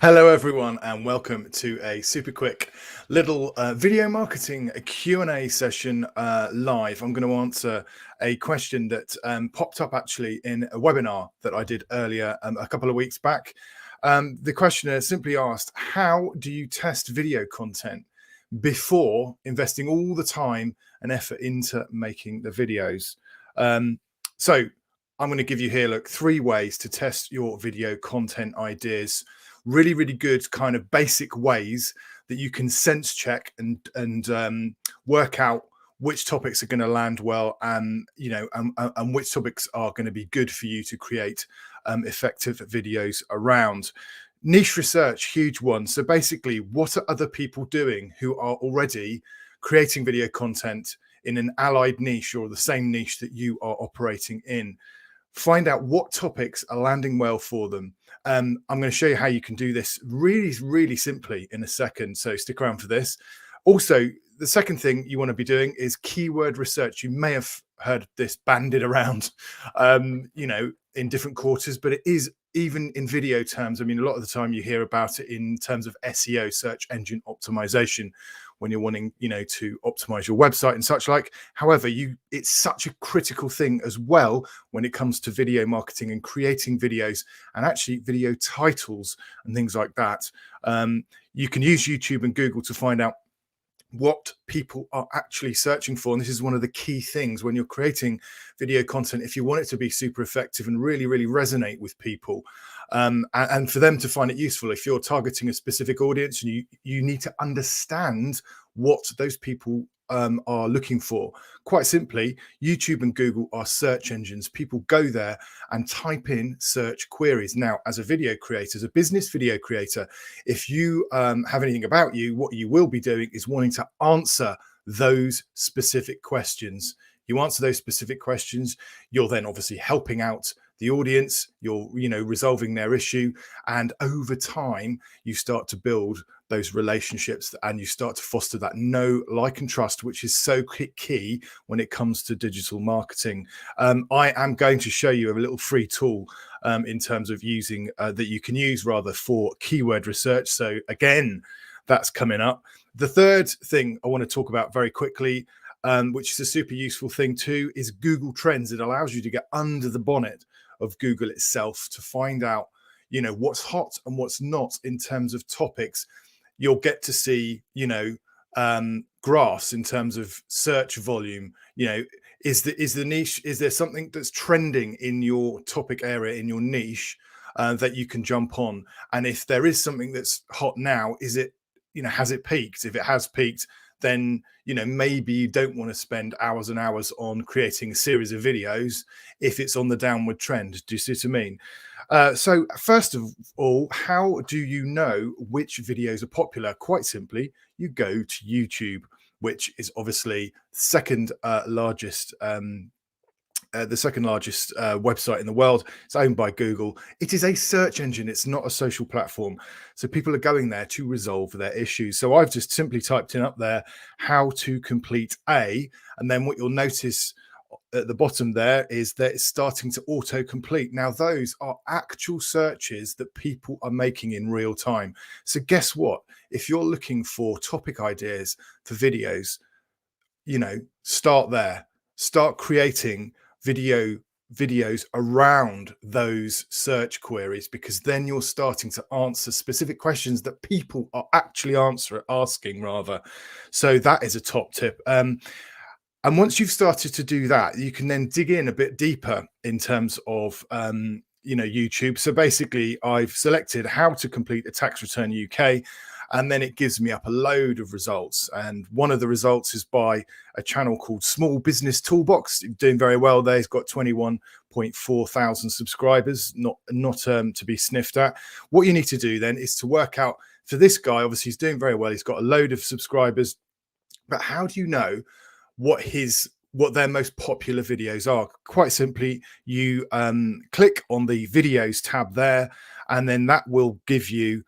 Hello everyone and welcome to a super quick little video marketing Q&A session live. I'm going to answer a question that popped up actually in a webinar that I did earlier a couple of weeks back. The questioner simply asked, how do you test video content before investing all the time and effort into making the videos? So I'm going to give you here, look, 3 ways to test your video content ideas. Really good kind of basic ways that you can sense check and work out which topics are going to land well, and and which topics are going to be good for you to create effective videos around. Niche research, huge one. So basically, what are other people doing who are already creating video content in an allied niche or the same niche that you are operating in? Find out what topics are landing well for them. I'm going to show you how you can do this really simply in a second. So stick around for this. Also, the second thing you want to be doing is keyword research. You may have heard this banded around, in different quarters, but it is even in video terms. I mean, a lot of the time you hear about it in terms of SEO, search engine optimization, when you're wanting, to optimize your website and such like. However, it's such a critical thing as well when it comes to video marketing and creating videos and actually video titles and things like that. You can use YouTube and Google to find out what people are actually searching for. And this is one of the key things when you're creating video content, if you want it to be super effective and really resonate with people, and for them to find it useful. If you're targeting a specific audience, and you need to understand what those people are looking for. Quite simply, YouTube and Google are search engines. People go there and type in search queries. Now, as a video creator, as a business video creator, if you have anything about you, what you will be doing is wanting to answer those specific questions. You answer those specific questions, you're then obviously helping out the audience, you're resolving their issue, and over time you start to build those relationships and you start to foster that know, like, and trust, which is so key when it comes to digital marketing. I am going to show you a little free tool in terms of using that you can use rather for keyword research. So again, that's coming up. The third thing I want to talk about very quickly, which is a super useful thing too, is Google Trends. It allows you to get under the bonnet of Google itself to find out, what's hot and what's not in terms of topics. You'll get to see, graphs in terms of search volume. Is the niche, is there something that's trending in your topic area, in your niche, that you can jump on? And if there is something that's hot now, is it, has it peaked? If it has peaked, then maybe you don't want to spend hours and hours on creating a series of videos if it's on the downward trend. Do you see what I mean? So first of all, how do you know which videos are popular? Quite simply, you go to YouTube, which is obviously the second largest website in the world. It's owned by Google. It is a search engine. It's not a social platform. So people are going there to resolve their issues. So I've just simply typed in up there, how to complete A. And then what you'll notice at the bottom there is that it's starting to auto-complete. Now, those are actual searches that people are making in real time. So guess what? If you're looking for topic ideas for videos, start there. Start creating videos around those search queries, because then you're starting to answer specific questions that people are actually asking rather. So that is a top tip. And once you've started to do that, you can then dig in a bit deeper in terms of YouTube. So basically, I've selected how to complete a tax return UK, and then it gives me up a load of results. And one of the results is by a channel called Small Business Toolbox, doing very well there. He's got 21.4 thousand subscribers, not to be sniffed at. What you need to do then is to work out, for this guy, obviously he's doing very well, he's got a load of subscribers, but how do you know what their most popular videos are? Quite simply, you click on the videos tab there, and then that will give you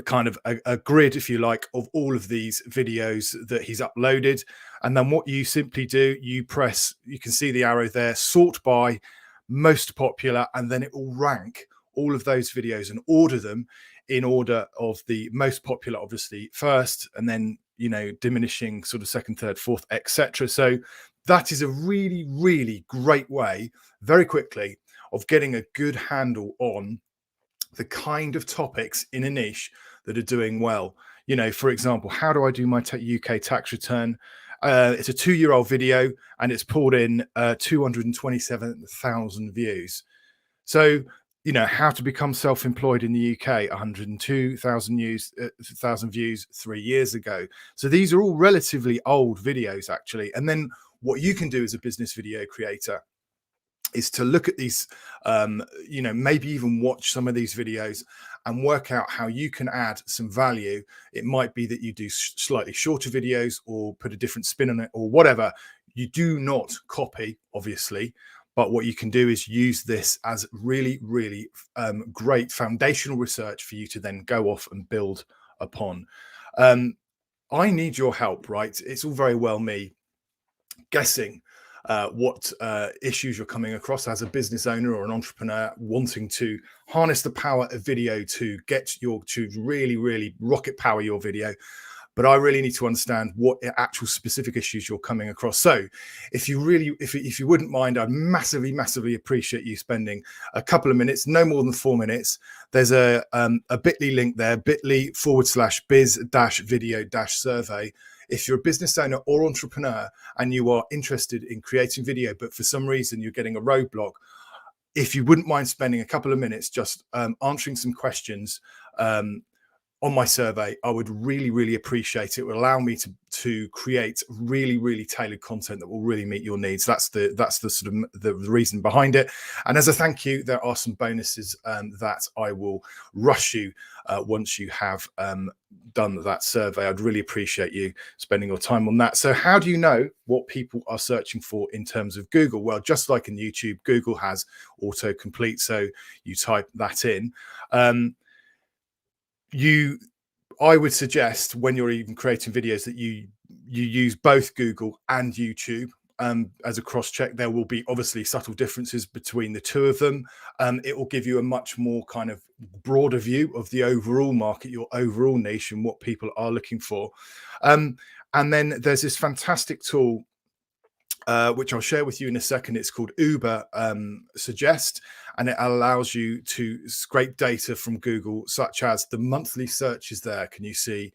kind of a grid, if you like, of all of these videos that he's uploaded. And then what you simply do, you can see the arrow there, sort by most popular, and then it will rank all of those videos and order them in order of the most popular, obviously first, and then, you know, diminishing sort of second, third, fourth, etc. So that is a really, really great way very quickly of getting a good handle on the kind of topics in a niche that are doing well. You know, for example, how do I do my UK tax return? It's a 2-year-old video and it's pulled in 227,000 views. So, you know, how to become self-employed in the UK, 102,000 views 3 years ago. So these are all relatively old videos, actually. And then what you can do as a business video creator is to look at these, you know, maybe even watch some of these videos and work out how you can add some value. It might be that you do slightly shorter videos or put a different spin on it or whatever. You do not copy, obviously, but what you can do is use this as really, really great foundational research for you to then go off and build upon. I need your help, right? It's all very well me guessing what issues you're coming across as a business owner or an entrepreneur wanting to harness the power of video to really, really rocket power your video. But I really need to understand what actual specific issues you're coming across. So if you wouldn't mind, I'd massively, massively appreciate you spending a couple of minutes, no more than 4 minutes. There's a bit.ly link there, bit.ly/biz-video-survey. If you're a business owner or entrepreneur and you are interested in creating video, but for some reason you're getting a roadblock, if you wouldn't mind spending a couple of minutes just answering some questions on my survey, I would really, really appreciate it. It would allow me to create really, really tailored content that will really meet your needs. That's the sort of the reason behind it. And as a thank you, there are some bonuses that I will rush you once you have done that survey. I'd really appreciate you spending your time on that. So how do you know what people are searching for in terms of Google? Well, just like in YouTube, Google has autocomplete. So you type that in. I would suggest when you're even creating videos that you use both Google and YouTube as a cross check. There will be obviously subtle differences between the two of them. It will give you a much more kind of broader view of the overall market, your overall niche, and what people are looking for. And then there's this fantastic tool which I'll share with you in a second. It's called Uber Suggest, and it allows you to scrape data from Google, such as the monthly searches there. Can you see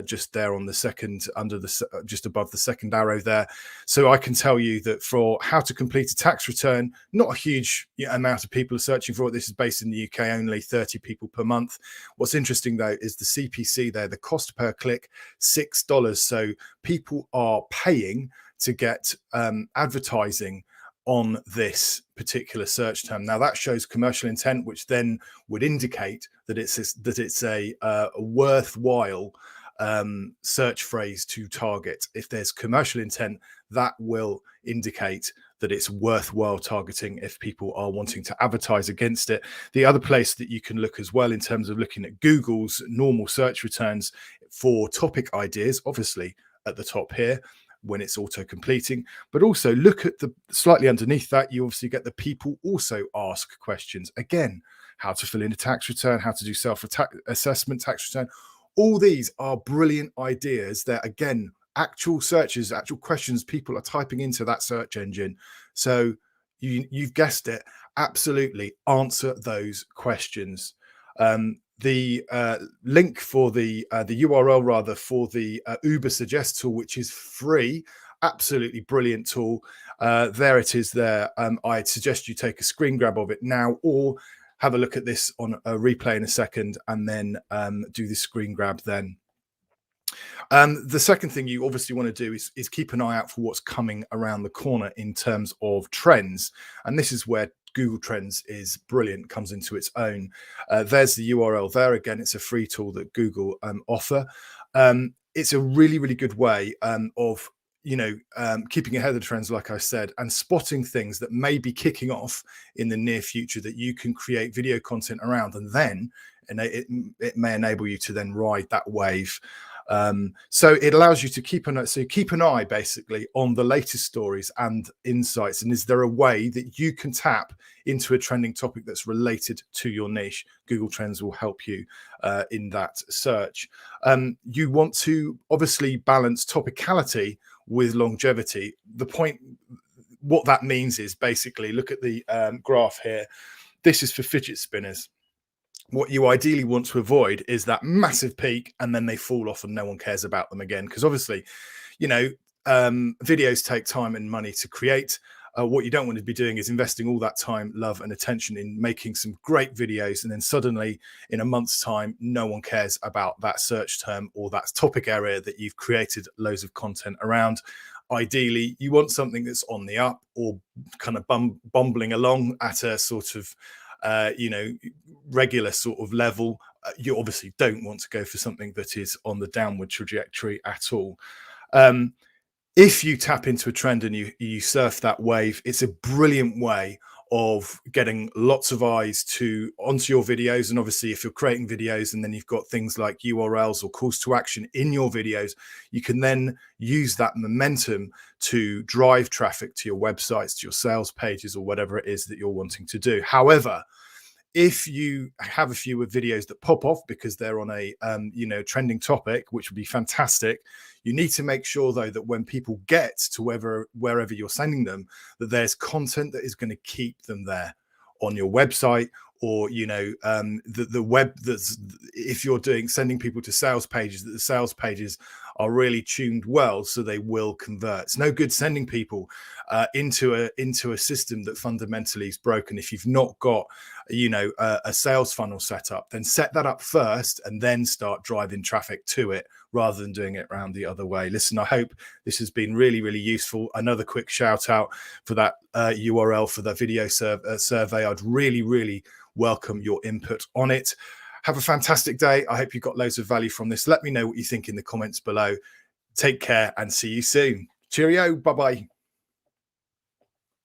just there on the second, under the just above the second arrow there? So I can tell you that for how to complete a tax return, not a huge amount of people are searching for it. This is based in the UK, only 30 people per month. What's interesting though is the CPC there, the cost per click, $6. So people are paying to get advertising on this particular search term. Now that shows commercial intent, which then would indicate that it's a worthwhile search phrase to target. If there's commercial intent, that will indicate that it's worthwhile targeting if people are wanting to advertise against it. The other place that you can look as well in terms of looking at Google's normal search returns for topic ideas, obviously at the top here, when it's auto completing, but also look at the slightly underneath that, you obviously get the people also ask questions. Again, how to fill in a tax return, how to do self-assessment tax return. All these are brilliant ideas. They're, again, actual searches, actual questions people are typing into that search engine. So you've guessed it, absolutely answer those questions. The link for the URL rather for the Uber Suggest tool, which is free, absolutely brilliant tool. There it is there. I'd suggest you take a screen grab of it now, or have a look at this on a replay in a second, and then do the screen grab then. The second thing you obviously want to do is keep an eye out for what's coming around the corner in terms of trends. And this is where Google Trends is brilliant, comes into its own. There's the URL there. Again, it's a free tool that Google offer. It's a really, really good way of keeping ahead of the trends, like I said, and spotting things that may be kicking off in the near future that you can create video content around, and then it may enable you to then ride that wave. So it allows you to keep an eye basically on the latest stories and insights. And is there a way that you can tap into a trending topic that's related to your niche? Google Trends will help you in that search. You want to obviously balance topicality with longevity. What that means is basically, look at the graph here. This is for fidget spinners. What you ideally want to avoid is that massive peak and then they fall off and no one cares about them again. Because obviously, you know, videos take time and money to create. What you don't want to be doing is investing all that time, love, and attention in making some great videos, and then suddenly in a month's time, no one cares about that search term or that topic area that you've created loads of content around. Ideally, you want something that's on the up or kind of bumbling along at a sort of regular sort of level. You obviously don't want to go for something that is on the downward trajectory at all. If you tap into a trend and you surf that wave, it's a brilliant way of getting lots of eyes onto your videos. And obviously, if you're creating videos and then you've got things like URLs or calls to action in your videos, you can then use that momentum to drive traffic to your websites, to your sales pages, or whatever it is that you're wanting to do. However, if you have a few videos that pop off because they're on a trending topic, which would be fantastic, you need to make sure though that when people get to wherever you're sending them, that there's content that is going to keep them there on your website, or the web, that's, if you're sending people to sales pages, that the sales pages are really tuned well so they will convert. It's no good sending people into a system that fundamentally is broken. If you've not got a sales funnel set up, then set that up first and then start driving traffic to it rather than doing it around the other way. Listen, I hope this has been really, really useful. Another quick shout out for that URL for the video survey. I'd really, really welcome your input on it. Have a fantastic day. I hope you got loads of value from this. Let me know what you think in the comments below. Take care and see you soon. Cheerio. Bye-bye.